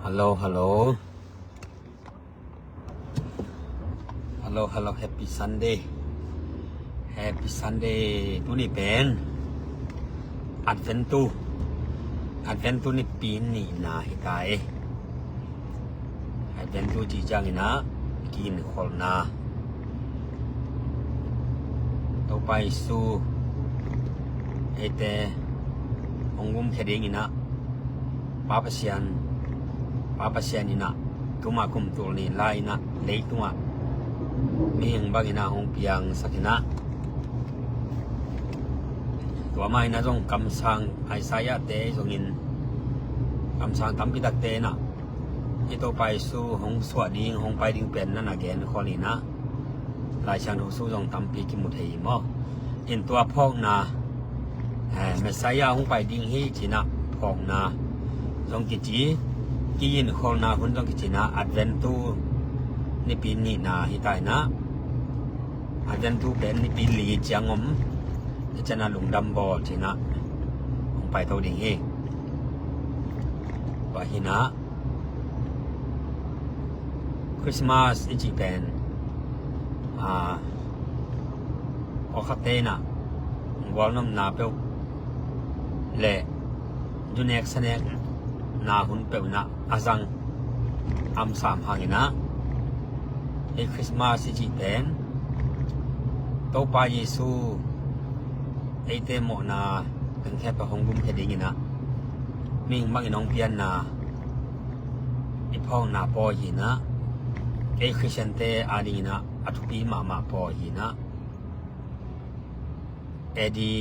Hello Happy Sunday ตัวนี้เป็นอัดเฟนตูนี่ปีนี้นะฮิตายอัดเฟนตูจีจังนะกินขอลนะต่อไปสู่เอเตองุมแค่เด้งนะปาปเซียนนี่นะตุมาคุมตัวนี้ไล่นะเล็กตัวมีอย่างบางนะห้องเปียงสักนะตัวไม่นะจงกำสังไอสายเตะจงอินกำสังทำพิทักษ์เตะนะอีต่อไปสู่ห้องสวัสดีห้องไปดิ้งเป็นนั่นนะแกนคนนี้นะหลายชั้นห้องสู่จงทำปีกิมุทัยมั้งอินตัวพอกนะเมสายห้องไปดิ้งฮีจีนะพอกนะจงกิจีกินคนนะคนจงกิจีนะอัดเวนตูนี่ปีนี้นะฮิตายนะอัดเวนตูเป็นนี่ปีลีจังจะน่าลุงดำบอจีนะลงไปเท่าดิ่งเองว่าหินะคริสต์มาสอีจีเป็นออกเตนะวอลน้ำนาเปลเละจุนเอกสเนกนาหุ่นเปลนะอาจังอัมสามหางินะคริสต์มาสอีจีเป็นโตปาเยซูไอเตโมนาถึงแค่ไปห้องบุ้มแค่ดิ้งนะมิ่งมักน้องเพียนนาไอพ่อนาปอยีนะไอคริสเตียนเตอาดีนะอัตุปีมาปอยีนะเอดี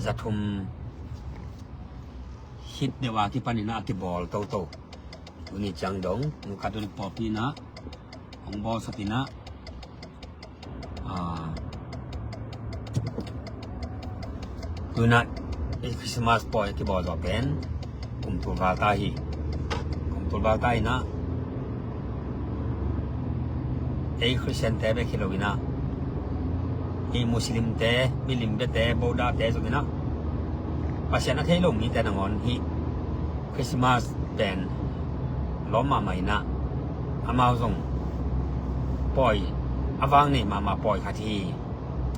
จัตุมฮิตเดว่าที่ปานินะที่บอลโตวันนี้จังดงนุกัดดุลปอปีนะของบอลสตินะดูนะคริสต์มาสปอยที่บอกว่าเป็นกุมตัวบาตายนะคริสเตียนเตะไปคิโลวินะมุสลิมเตะมิลิมเตะบูดาเตะสุกินะภาษาหน้าที่ลงมีแต่หนังอนที่คริสต์มาสเป็นล้อมมาใหม่นะอามาส่งปอยอวังนี่มาปอยคาที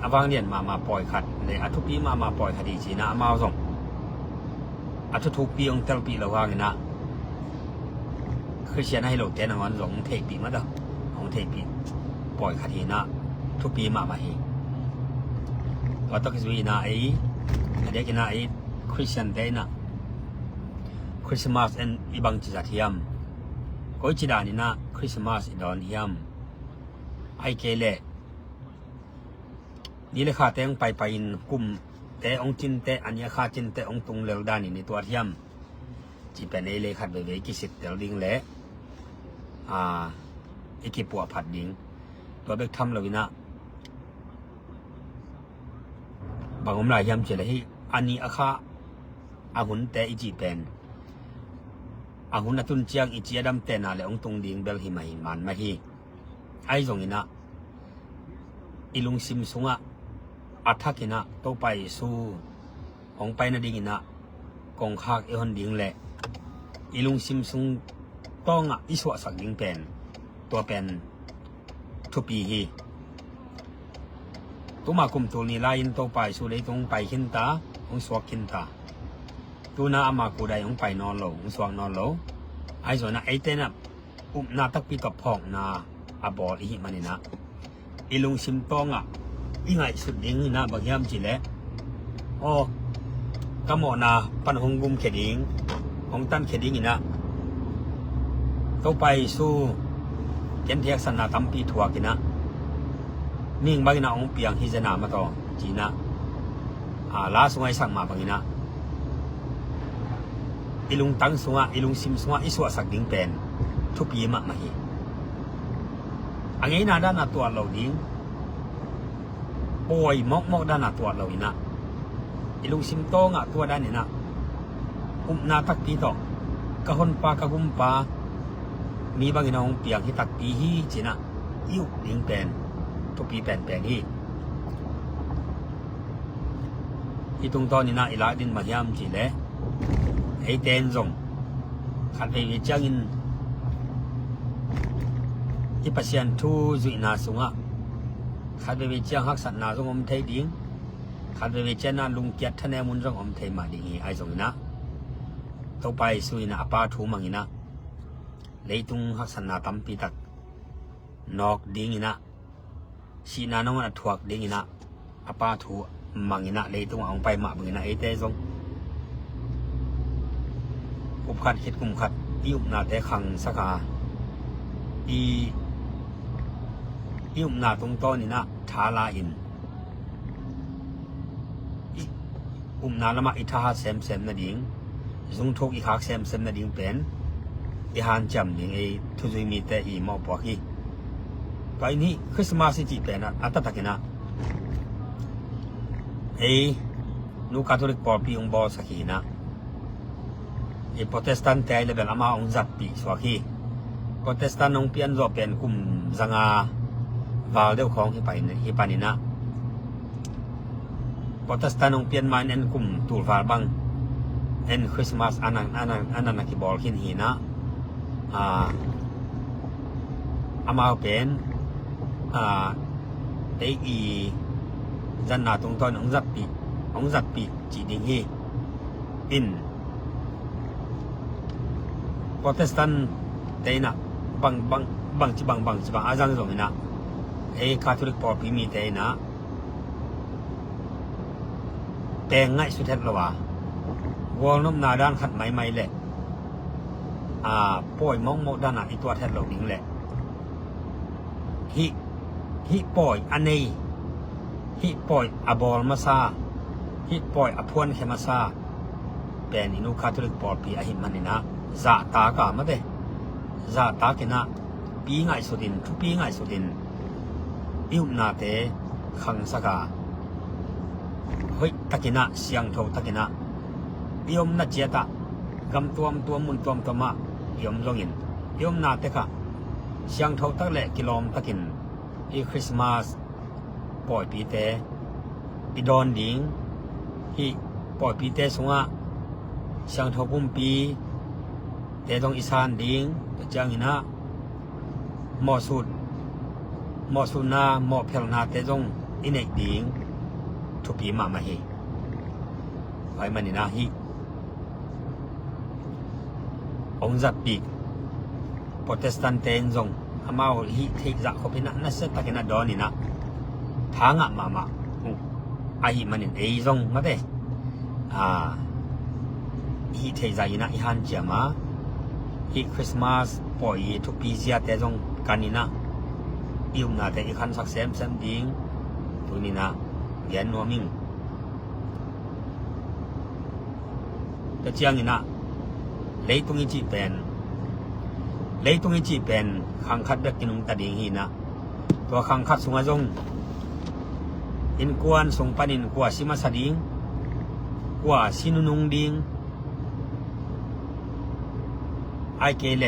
อวังเรียนมาปอยขัดในอัทุปีมาปอยคดีจีนะมาส่งอัทุปีองเตลปีละว่างนะคือเชียนให้โลกแต่หนังอนหลงเทปีมาเด้อของเทปีปอยคดีนะทุปีมาเฮว่าต้องคิดว่าไอ้เด็กนะไอ้คริสเตียนเดนะคริสต์มาสอีบังจิตเทียมก็จิดานี่นะคริสต์มาสอีดอนเทียมไอเกเลนี่เลยค่ะแต่งไปกลุ่มแต่องจินแต่อันนี้ค่ะจินแต่องตุงเลวดานี่ในตัวเทียมจีเป็นเอเลขัดเบเวกิสิตเดลดิงเละอีกิปัวผัดดิงตัวเบกทำเลยนะบางคนหลายยำเฉลยอันนี้ค่ะอาหุนแต่อีจีเป็นอาหุนนัตุนเจียงอีจีดำแต่นาเลยองตุงดิงเบลหิมาหิมันมาฮีไอ้ตรงนี้นะอีลุงซิมซุงะอัฐกินะโตไปสู่ของไปนะดิงนะกองคากเอฮอนดิงแหละอีลุงซิมซุงต้องอิสวะสักดิงเป็นตัวเป็นทุปีฮีตัวมาคุมตัวนี้ไล่โตไปสู่เลยตรงไปขินตาของสวกขินตาตัวน่ะอามากูได้ของไปนอนโหลของสวกนอนโหลไอ้ส่วนน่ะไอ้เต้น่ะนาตักปีกับพองนาอาบอลอีมันนี่นะอีลุงซิมตองอีไงสุดดิ้งนะบางยามจีแหละกำหมอนาปันหงกุมเขดิงของตั้นเขดิงนะต้องไปสู่เกณฑ์เทียกสนาตั้มปีถั่วกินนะมิ่งบางนะองเปียงฮิจนามาต่อจีนะลาสงไอสั่งมาบางนะอีลุงตั้งสงอีลุงซิมสงอีสวะสักดิ้งเป็นทุปีมะมาฮีอันนี้นะด้านตัวเราดิ้งป่วยมอกด้านตัวเราอีนะอีลุงซิมโตงตัวด้านนี้นะนาตักปีต่อกะฮอนปากะกุมปามีบางอย่างเปียกที่ตักปีฮีจีนะยิ้วดิ้งเป็นทุปีเป็นฮีอีตรงตอนนี้นะอีลาดินมาเยี่ยมจีเล่ไอเตนจง ขัดไปวิจังอินอีปัสยันทูจุยนาสุงะขัดไปวิจังฮักสันนาจงอมไทยดิ้งขัดไปวิจังนาลุงเกียรติทนายมุนจงอมไทยมาดิ้งไอจงนะต่อไปสุยนาอปาทูมังอินะเลยตุงฮักสันนาตัมปีตักนอกดิ้งอินะชีนานงอัดถวกดิ้งอินะอปาทูมังอินะเลยตุงเอาไปมาบึงอินะเอเตจงกุบขัดคิดกุมขัดยุบนาแต่ขังสักายุบนาตรงต้นนี่นะทาลาอินนาละมาอิทาเซมนาดิงซุงทุกอีคักเซมนาดิงเป็นอีฮันจำดิงไอทุจุยมีแต่อีมอปวกีไปนี้คริสต์มาสจีเป็นอัตตะกินะไอนูคาทอลิกปอปีองบอสักีนะไอโปรเตสแตนต์แต่เลเวลอามาองจัดปีสวากีโปรเตสแตนต์องเปลี่ยนจบเป็นกลุ่มจังอาวาลเดลของที่ไปนี่นะโปรเตสแตนต์องเปลี่ยนมาเน้นกลุ่มตูลฟาบังเอ็นคริสต์มาสอันนั้นนักบอลขินหีนะอามาเป็นไอจันนาตรงต้นองจัดปีจีดิงฮีอินโปรเตสแตนต์เตนะบังจิบังอาจารย์ตรงนี้นะไอคาทอลิกปอปีมีเตนะแต่ง่ายสุดแท้ละวะวอลน้ำนาด้านขัดไม้แหละป่วยมองด้านหน้าอีตัวแท้เหล่านี้แหละฮิป่วยอันนี้ฮิป่วยอบอลมาซาฮิป่วยอพวนเคมาซาเป็นอินุคาทอลิกปอปีอหิมันนี่นะซาตากามาเดซาตากินะปีง่ายสุดินทุปีง่ายสุดินอิวนาเตขังสกาเฮ้ยตะกินะเสียงโทตะกินะยมนาเจตะกำตัวมุนตัวมายมลงอินยมนาเตคะเสียงโทตะเละกิโลมตะกินอีคริสต์มาสปล่อยปีเตอีดอนดิงอีปล่อยปีเตสงะเสียงโทกุมปีเตตรงอีสานดิงจังอินะหมอสุนาหมอเพลนาเตตรงอินเอกดิงทุปีมาเฮไว้มันนี่นะฮิองจัดปีโปรเตสแตนต์เตนจงอามาฮิเทจะเขาเป็นนักเสตะกินะดอนี่นะทางมาไอฮิมันนี่เอจงมาเดฮิเทจะยินะอิฮันเจมาฮิคริสต์มาสปอยทุปีเสียเตจงกันนี่นะอิวนาเตอีคันสักเซมดิงตัวนี้นะเย็นนัวมิงแต่เจียงนี่นะเลยตรงนี้จีเป็นขังคัดแบบกินงตาดิงฮีนะตัวขังคัดสุงจงอินกวนส่งปันินกว่าซิมาสดิงกว่าซินุนงดิงไอเกเล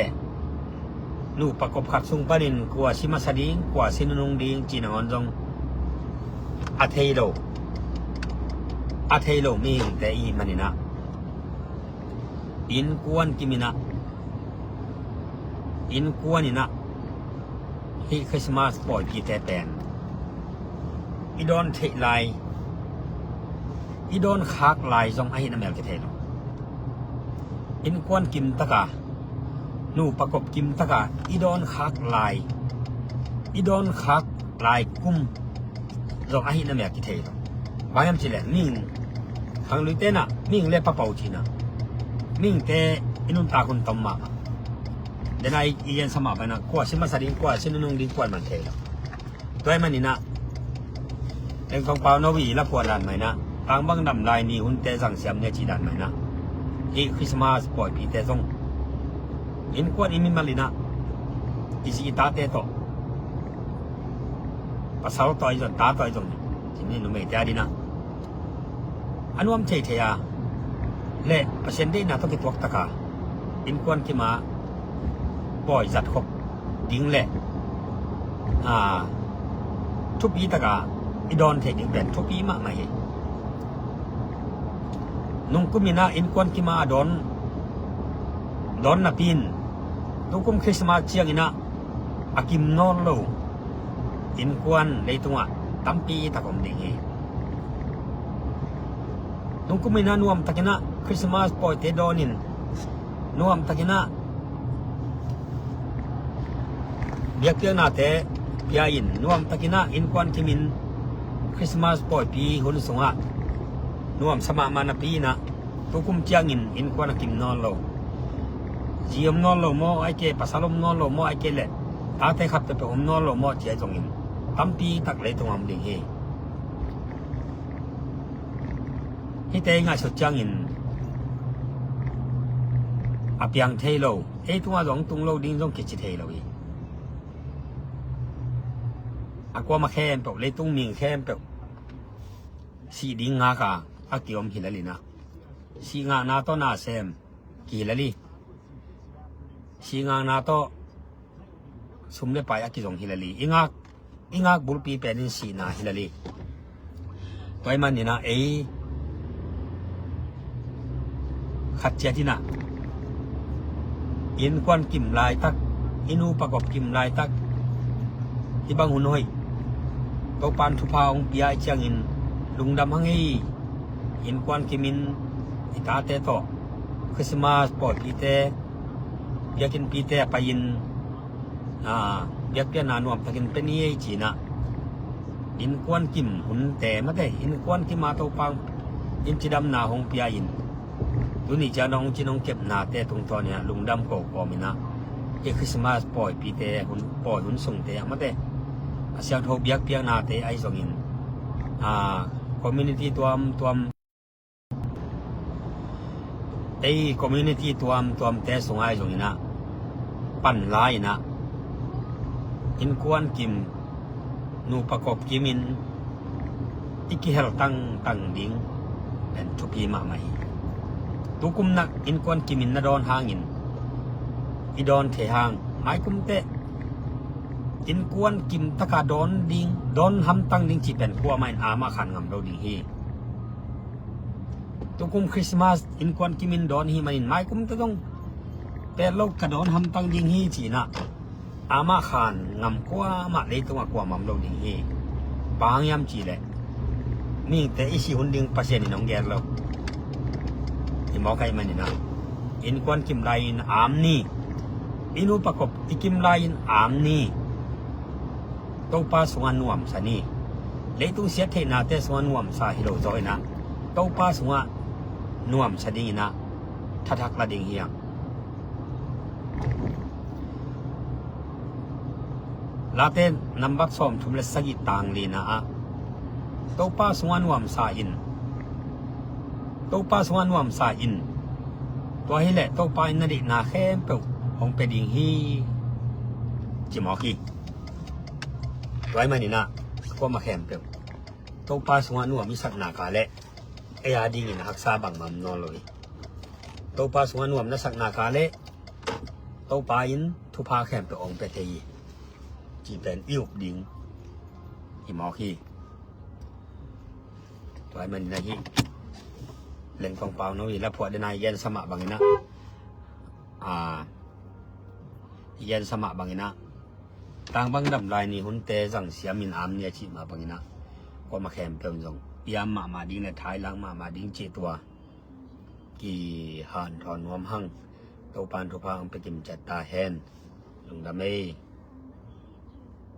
นูประกบขัดส่งปันินกว่าซิมาสดิงกว่าซินุนงดิงจีนงอนจงอาเทโลมีแต่อีมันนี่นะอินกวนกิมินะอินกวนนี่นะฮิคริสต์มาสปล่อยปีแต่แปนอีดอนเทไลอีดอนคักไลจงไอนะแมวเทโลอินกวนกิมตะกานูประกบกิมตะกาอีดอนคักไลกุมจงไอนะแมวเทโลบางอย่างจิเลนิ่งขังลุยเตนะนิ่งเล่ปะเป่าจีนะนิ่งเตอินุนตาคุณตอมมาเดนไอเย็นสมาไปนะกว่าชิมาสดิงกว่าชินุนงดิงกว่ามันเทแล้วด้วยมันนี่นะเองของเปล่าโนวีละพวดดันไหมนะทางบังดำลายนี่หุ่นเตสังเสียมเนี่ยจีดันไหมนะอีคริสต์มาสปล่อยปีเตซงอินกวนอิมิมาลินะอิจิตาเตโตภาษาต่อยจนตาต่อยจงที่นี่หนูไม่ได้ดีนะอันวมเทยาเละเปอร์เซ็นต์ได้นะต้องติดวักตะกาอินกวนที่มาปล่อยจัดครบดิ้งเละทุกปีตะกาอีดอนเทดิ้งเป็นทุกปีมากไหมนุ่งกุมินาอินกวนที่มาดอน ดอนนะปินตุกุมคริสต์มาสเชียงอินะอากิมนอนโลอินกวนในตัวตัมปีตะกอมดิงเฮตุกุมอินะนวมตะกินะคริสต์มาสปอยเตดอนินนวมตะกินะเบียกเปียงนาเตปียอินนวมตะกินะอินกวนคิมินคริสต์มาสปอยปีหุนสงะนวมสมามานะปีนะตุกุมเจียงอินกวนอากิมนอนโลจีอมนอนโลโมไอเกปัสลมนอนโลโมไอเกเลตาเตขับไปอมนอนโลโมเจียจงอินตัมปีตักเลยตรงอมดิงเฮฮิเตงาสุดจังอินอาเปียงเทโลเอตัวหลงตุงโลดิ้งจงกิจเทโลอีอากว่ามาแค่เปล่าเลยตุงมิงแค่เปล่าสีดิ้งงากาอากิอมหิลลินะสีงานาโตนาเซมกิลลิสีงานาโตสุมเลไปอากิจงฮิลลิอิงากบุลปีเป็นสีนาฮิลลิตัวมันนี่นะขัดเจตินะอินควันกิมลายตักอินูประกอบกิมลายตักที่บางหุ่นห้อยตัวปานทุพาองปียเชียงอินลุงดำหังอินควันกิมินอิตาเตโตคริสต์มาสปอดปีเตเบียกินปีเตไปยินเบียกเปียนานวมตะกินเป็นยี่จีนะอินควันกิมหุ่นแต่มาได้อินควันกิมมาตัวปังอินจีดำนาหงปียอินดูนี่จะน้องจีน้องเก็บนาเตตรงตัวเนี่ยลุงดำก็มินะคริสต์มาสปอยปีเตหุ่นปอยหุ่นส่งเตะมาเตเสียงโทเบียกเปียนาเตไอส่งอินคอมมูนิตี้ตัวคอมมูนิตี้ตัวเตะส่งไอส่งอินะปั่นลายนะอินกวนกิมนูประกอบกิมินอีกเฮลตั้งดิ้งเป็นทุพีมาใหม่ตุกุมนักอินกวนกิมินนาดอนหางอินอีดอนเทหางหมายกุมเตอินกวนกิมตะกาดอนดิ้งดอนหำตั้งดิ้งจีเป็นขัวไม่อามาขันงำเราดิ้งฮีตุกุมคริสต์มาสอินกวนกิมินดอนฮีมันหมายกุมตะต้องแต่เรากระดอนหำตั้งดิ้งฮีจีนะอามาขันงำขัวมาเลยตัวขัวมันเราดิ้งฮีบางยามจีเลยนี่แต่อีสิหุ่นดิ้งเปอร์เซ็นต์น้องแกเราที่มอไก่มันนี่นะอินควันกิมไลน์อามนี่อินูประกอบอิกิมไลน์อามนี่ตัวป้าสวานนวมสานี่เลยตุ้งเสียเทนาเตสวานนวมสาฮิโรจอยนะตัวป้าสวานวมสานี่นะทักละดิ่งเฮียงลาเต้นนำบักซ้อมทุมเลสกิต่างลีนะตัวป้าสวานนวมสาอินตัวป้าสวานนวมสาอินตัวให้แหละตัวป้าอินนดินาแค่เปล่าของเป็ดดิ่งฮีจิมอกีไว้มานี่นะก็มาแข่งเปล่าตัวป้าสวานนวมมีสักนากาเละดิ่งนะฮักษาบังมัมนอนเลยตัวป้าสวานนวมนักสักนากาเละตัวป้าอินทุพาแข่งเปล่าองเป็ดทีจีเป็นอิวดิ่งจิมอกีไว้มานี่นะฮีเล่นกองเปล่าโน้ยแล้วพวกเดนายเย็นสมัครบางนะเย็นสมัครบางนะต่างบางดำลายนี่หุ่นเตะสั่งเสียมินอามเนี่ยชีมาบางนะก็มาแข่งเพิ่มส่งยามมาดิ้งในท้ายล้างมาดิ้งเจตัวกี่หันถอนหัวหั่งตัวปานทุพางไปกิมจัดตาแฮนลงดำเอ